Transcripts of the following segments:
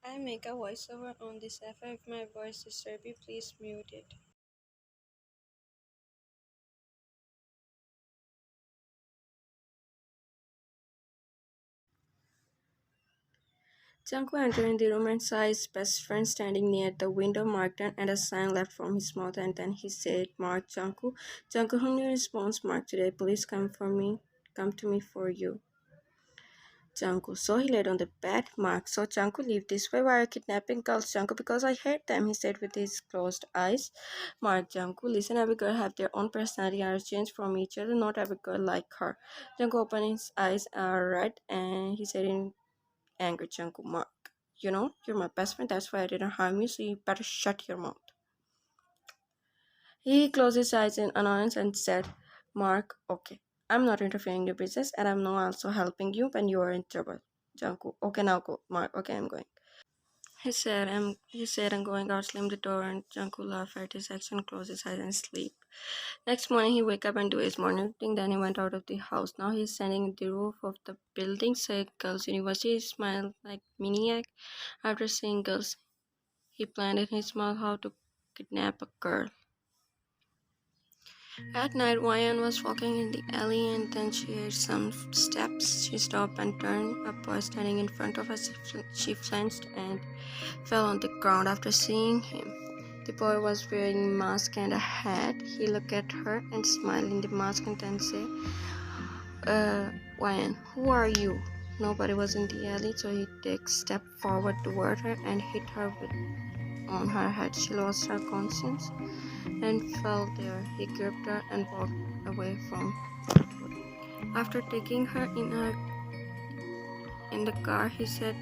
I make a voiceover on this app. If my voice disturbs you, please mute it. Jungkook entered the room and saw his best friend standing near the window, marked and a sign left from his mouth, and then he said, "Mark, Jungkook." Jungkook only responds, "Mark, today, police come for me. Come to me for you." Jungkook. So he laid on the bed. Mark. So Jungkook, leave this way. Why are you kidnapping girls, Jungkook? Because I hate them, he said with his closed eyes. Mark. Jungkook. Listen, every girl have their own personality and are changed from each other. Not every girl like her. Jungkook opened his eyes are red and he said in anger, Jungkook. Mark. You know, you're my best friend. That's why I didn't harm you. So you better shut your mouth. He closed his eyes in annoyance and said, Mark, okay. I'm not interfering in your business and I'm not also helping you when you are in trouble. Jungkook, okay, now go. Mark, okay, I'm going. He said I'm going out, slammed the door, and Jungkook laughed at his action, closed his eyes and sleep. Next morning he wake up and do his morning routine, then he went out of the house. Now he's standing at the roof of the building, said Girls University. He smiled like maniac. After seeing girls, he planned in his mouth how to kidnap a girl. At night, Ryan was walking in the alley and then she heard some steps. She stopped and turned. A boy standing in front of her. She flinched and fell on the ground after seeing him. The boy was wearing a mask and a hat. He looked at her and smiled in the mask and then said, Ryan, who are you? Nobody was in the alley, so he took a step forward toward her and hit her on her head. She lost her conscience and fell there. He gripped her and walked away from her. After taking her in the car, he sat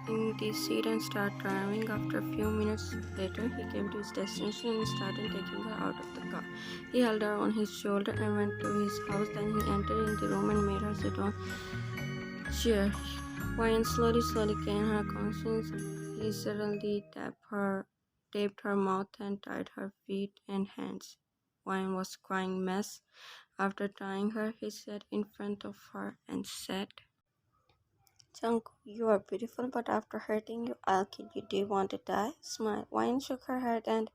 in the seat and started driving. After a few minutes later, he came to his destination and started taking her out of the car. He held her on his shoulder and went to his house. Then he entered in the room and made her sit on a chair. Ryan slowly gained her conscience. He suddenly taped her mouth and tied her feet and hands. Ryan was crying mess. After tying her, he sat in front of her and said, Jungkook, you are beautiful, but after hurting you, I'll kill you. Do you want to die? Smile. Wine shook her head and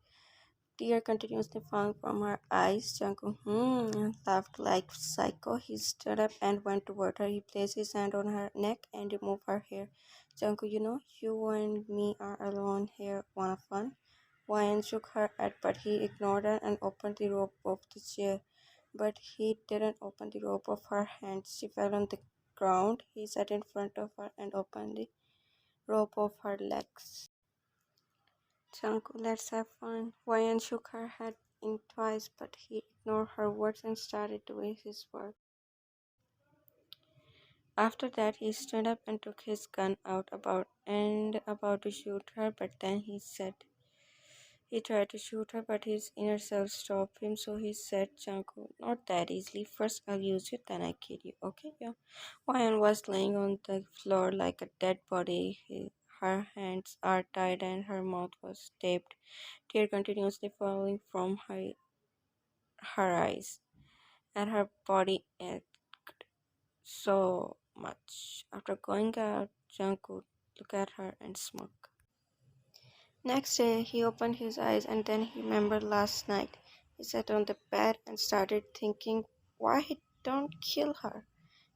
tears continuously falling from her eyes. Jungkook laughed like psycho. He stood up and went toward her. He placed his hand on her neck and removed her hair. Jungkook, you know, you and me are alone here. Wanna fun? Wine shook her head, but he ignored her and opened the rope of the chair. But he didn't open the rope of her hands. She fell on the ground. He sat in front of her and opened the rope of her legs. Jungkook, let's have fun. Wyan shook her head in twice, but he ignored her words and started doing his work. After that, he stood up and took his gun out about to shoot her, but then he tried to shoot her, but his inner self stopped him. So he said, Jungkook, not that easily. First I'll use you, then I kill you. Okay, yeah. Wyan was laying on the floor like a dead body. Her hands are tied and her mouth was taped. Tears continuously falling from her eyes, and her body ached so much. After going out, Jungkook looked at her and smoked. Next day, he opened his eyes and then he remembered last night. He sat on the bed and started thinking why he don't kill her.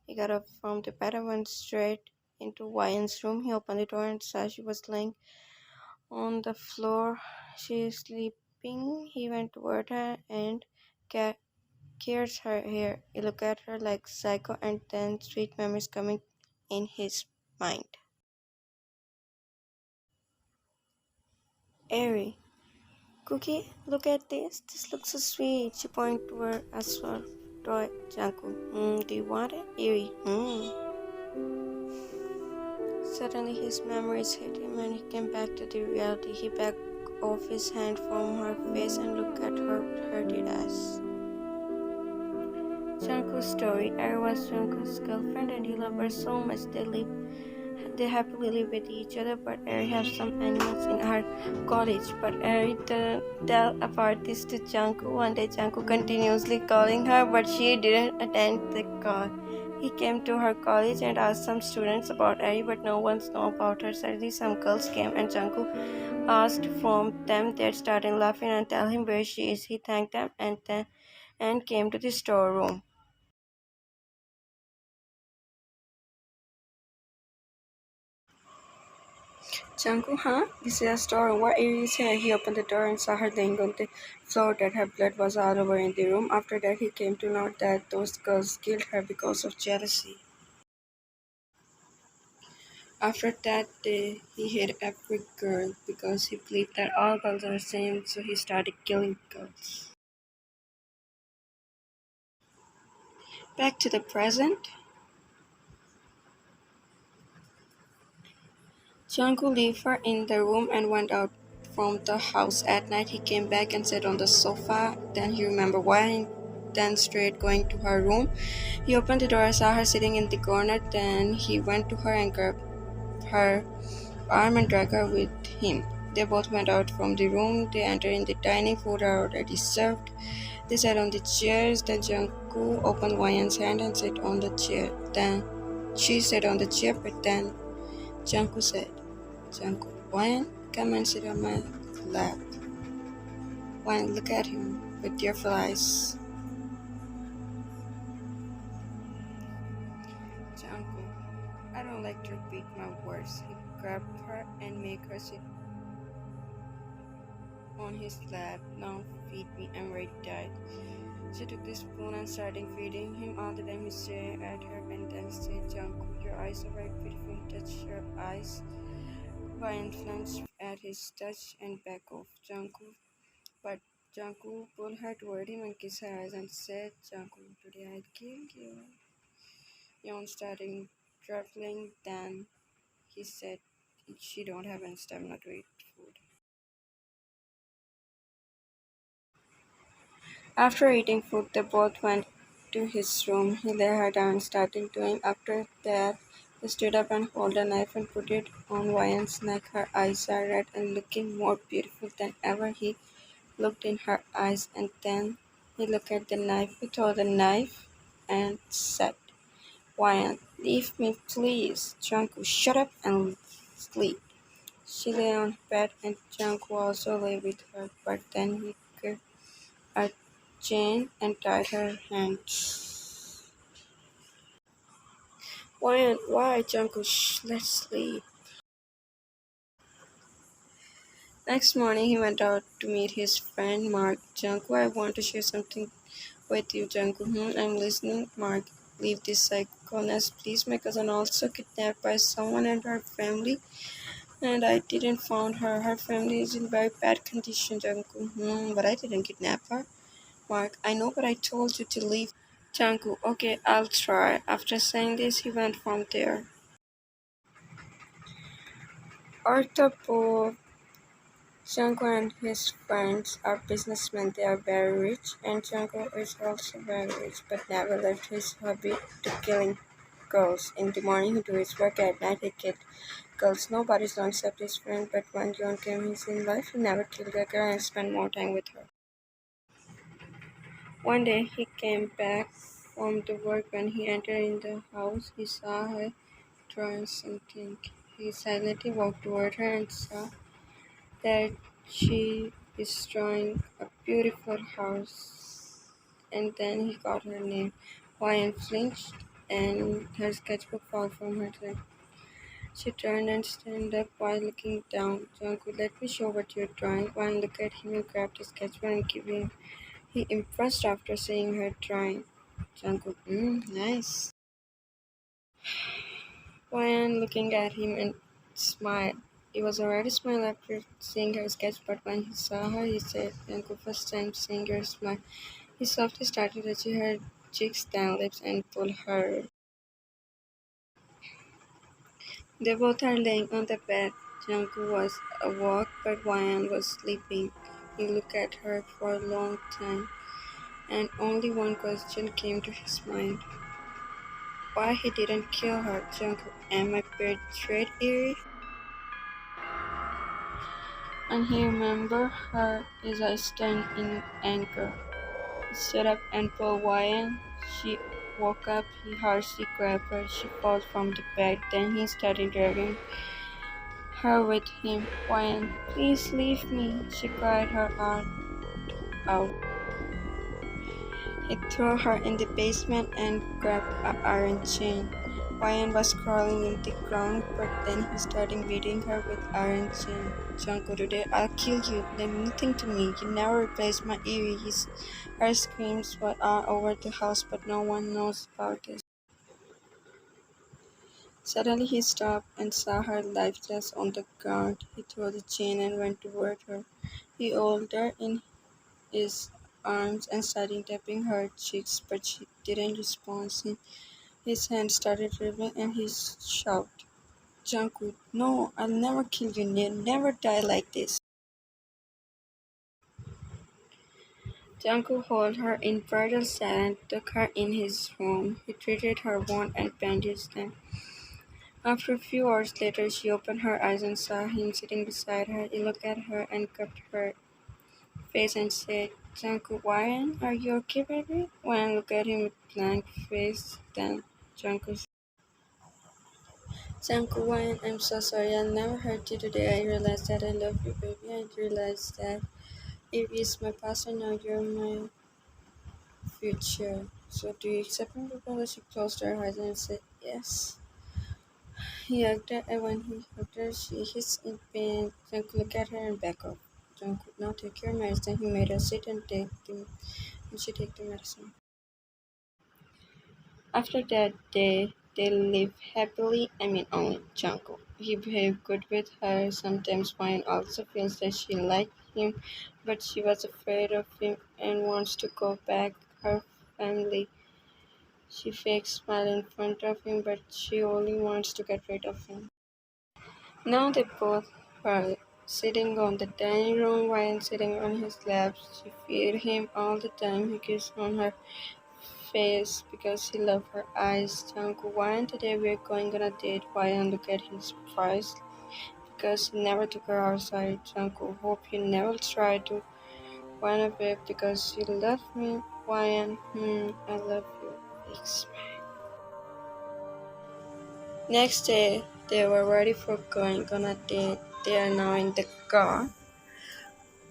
He got up from the bed and went straight into Wyan's room. He opened the door and saw she was lying on the floor. She is sleeping. He went toward her and kissed her hair. He looked at her like psycho and then sweet memories coming in his mind. Airy. Cookie, look at this. This looks so sweet. She pointed toward a sword toy. Jungkook, do you want it? Eerie. Suddenly his memories hit him and he came back to the reality. He backed off his hand from her face and looked at her hurted eyes. Jungkook's story. Ari was Jungkook's girlfriend and he loved her so much they happily live with each other, but Ari have some animals in her college. But Ari didn't tell about this to Jungkook. One day Jungkook continuously calling her, but she didn't attend the call. He came to her college and asked some students about Eri, but no one knew about her. Suddenly, some girls came and Jungkook asked from them. They started laughing and tell him where she is. He thanked them and came to the storeroom. Jungkook, huh? This is a storeroom. What is here? He opened the door and saw her laying on the floor, that her blood was all over in the room. After that, he came to know that those girls killed her because of jealousy. After that day, he hid every girl because he believed that all girls are the same, so he started killing girls. Back to the present. Jungkook left her in the room and went out from the house. At night, he came back and sat on the sofa. Then he remembered why, and then straight going to her room. He opened the door and saw her sitting in the corner. Then he went to her and grabbed her arm and dragged her with him. They both went out from the room. They entered in the dining. Food are already served. They sat on the chairs. Then Jungkook opened Wayan's hand and sat on the chair. Then she sat on the chair, but then Jungkook said, Jungkook, Wayan, come and sit on my lap. Wayan looked at him with tearful eyes. Jungkook, I don't like to repeat my words. He grabbed her and made her sit on his lap. Now feed me, I'm ready to die. She took the spoon and started feeding him. All the time he stared at her and then said, Jungkook, your eyes are very beautiful. He touched her eyes. Wayan flinched at his touch and backed off. But Jungkook pulled her toward him and kissed her eyes and said, Jungkook, today I'll kill you. Yeon started trembling. Then he said, she don't have any stamina to eat food. After eating food, they both went to his room. He lay her down and started doing. After that, he stood up and held a knife and put it on Wayan's neck. Her eyes are red and looking more beautiful than ever. He looked in her eyes and then he looked at the knife. He threw the knife and said, Wayan, leave me please. Jungkook, shut up and sleep. She lay on her bed and Jungkook also lay with her, but then he grabbed a chain and tied her hands. Wayan, why? Jungkook, shh, let's sleep. Next morning, he went out to meet his friend Mark. Jungkook, I want to share something with you, Jungkook. I'm listening. Mark, leave this psychoness, please. My cousin also kidnapped by someone and her family, and I didn't found her. Her family is in very bad condition, Jungkook. But I didn't kidnap her. Mark, I know, but I told you to leave. Jungkook, okay, I'll try. After saying this, he went from there. Arthur Jungkook and his friends are businessmen. They are very rich, and Jungkook is also very rich, but never left his hobby to killing girls. In the morning, he do his work. At night, he killed girls. Nobody knows except his friend. But when John came in his life, he never killed a girl and spent more time with her. One day, he came back from the work. When he entered in the house, he saw her drawing something. He silently walked toward her and saw that she is drawing a beautiful house. And then he got her name. Wyan flinched and her sketchbook fell from her lap. She turned and stood up while looking down. Jungkook, let me show what you're drawing. Wyan looked at him and grabbed his sketchbook and gave him. He impressed after seeing her drawing. Jungkook, nice. Wyan looking at him and smiled. He was already smiling after seeing her sketch, but when he saw her, he said, Jungkook, first time seeing your smile. He softly started touching her cheeks, then lips, and pulled her. They both are laying on the bed. Jungkook was awake, but Wyan was sleeping. He looked at her for a long time, and only one question came to his mind. Why he didn't kill her? Jungkook, am I betrayed, Eri? And he remembered her as I stand in anger. He stood up and pulled Wyan. She woke up, he harshly grabbed her. She fell from the bed. Then he started dragging her with him. Wyan, please leave me, she cried her heart out. He threw her in the basement and grabbed an iron chain. Wyan was crawling in the ground, but then he started beating her with iron chain. Jungkook, today I'll kill you. Let nothing to me. You never replaced my earrings. Her screams were all over the house, but no one knows about this. Suddenly he stopped and saw her lifeless on the ground. He threw the chain and went toward her. He held her in his arms and started tapping her cheeks, but she didn't respond. His hand started trembling and he shouted, Jungkook, no, I'll never kill you, never die like this. Jungkook held her in brutal silence, took her in his room. He treated her wound and bandaged them. After a few hours later, she opened her eyes and saw him sitting beside her. He looked at her and cupped her face and said, Jungkook, Wyan, are you okay, baby? Wyan looked at him with blank face. Then Jungkook, Wyan, I'm so sorry. I'll never hurt you today. I realized that I love you, baby. I realized that it is my past and now you're my future. So do you accept me, Papa? She closed her eyes and said, yes. He hugged her, and when he hugged her, she hissed in pain. Jungkook looked at her and backed off. Jungkook, now take your medicine. He made her sit and she take the medicine. After that day, they lived happily. I mean, only Jungkook. He behaved good with her. Sometimes Wyan also feels that she liked him, but she was afraid of him and wants to go back her family. She fakes smile in front of him, but she only wants to get rid of him. Now they both were sitting on the dining room, Wyan sitting on his lap. She feared him all the time. He kissed on her face because he loved her eyes. Jungkook, Wyan, today we're going on a date. Wyan looked at his price because he never took her outside. Jungkook, hope you never try to run away because you love me. Wyan, I love you. Thanks. Next day, they were ready for going on a date. They are now in the car.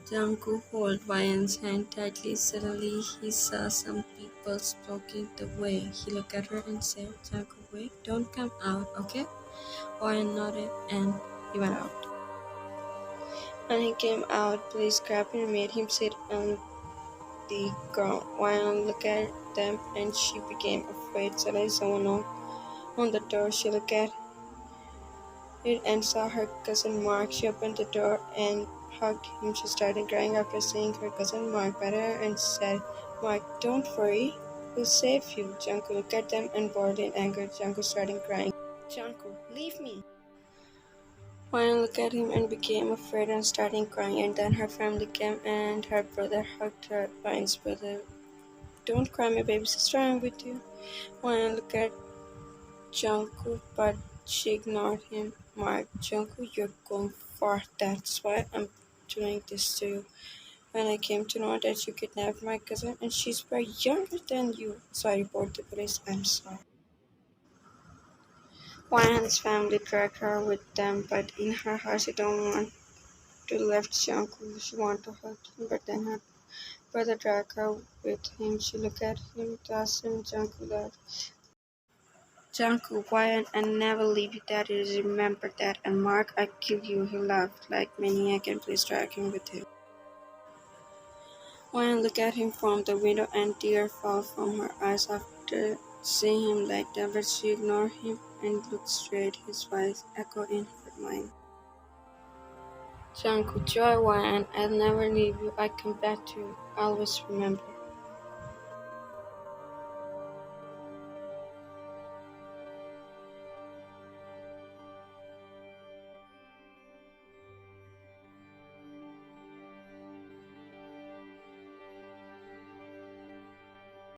Jungkook held Ryan's hand tightly. Suddenly, he saw some people blocking the way. He looked at her and said, Jungkook, wait, don't come out, okay? Ryan nodded and he went out. When he came out, police grabbed him and made him sit on the ground. Ryan looked at them and she became afraid. Suddenly, someone knocked on the door. She looked at it and saw her cousin Mark. She opened the door and hugged him. She started crying after seeing her cousin Mark better and said, Mark, don't worry. We'll save you. Jungkook looked at them and bored in anger. Jungkook started crying. Jungkook, leave me. Wyan looked at him and became afraid and started crying. And then her family came and her brother hugged her. Wyan's brother, don't cry, my baby sister, I'm with you. Wyan looked at Jungkook, but she ignored him. Mark, Jungkook, you're going far. That's why I'm doing this to you. When I came to know that you kidnapped my cousin and she's way younger than you, so I reported the police. I'm sorry. Wan's family dragged her with them, but in her heart she don't want to leave Jungkook. She want to hurt him, but then her brother dragged her with him. She looked at him, tossed him, Jungkook left. Jungkook, Wyan, and never leave you, daddy. Remember that. And Mark, I kill you. He laughed like maniac and please drag him with him. Wyan looked at him from the window and tears fell from her eyes after seeing him like that, but she ignored him and looked straight. His voice echoed in her mind. Jungkook, joy, Wyan, I'll never leave you. I come back to you. Always remember.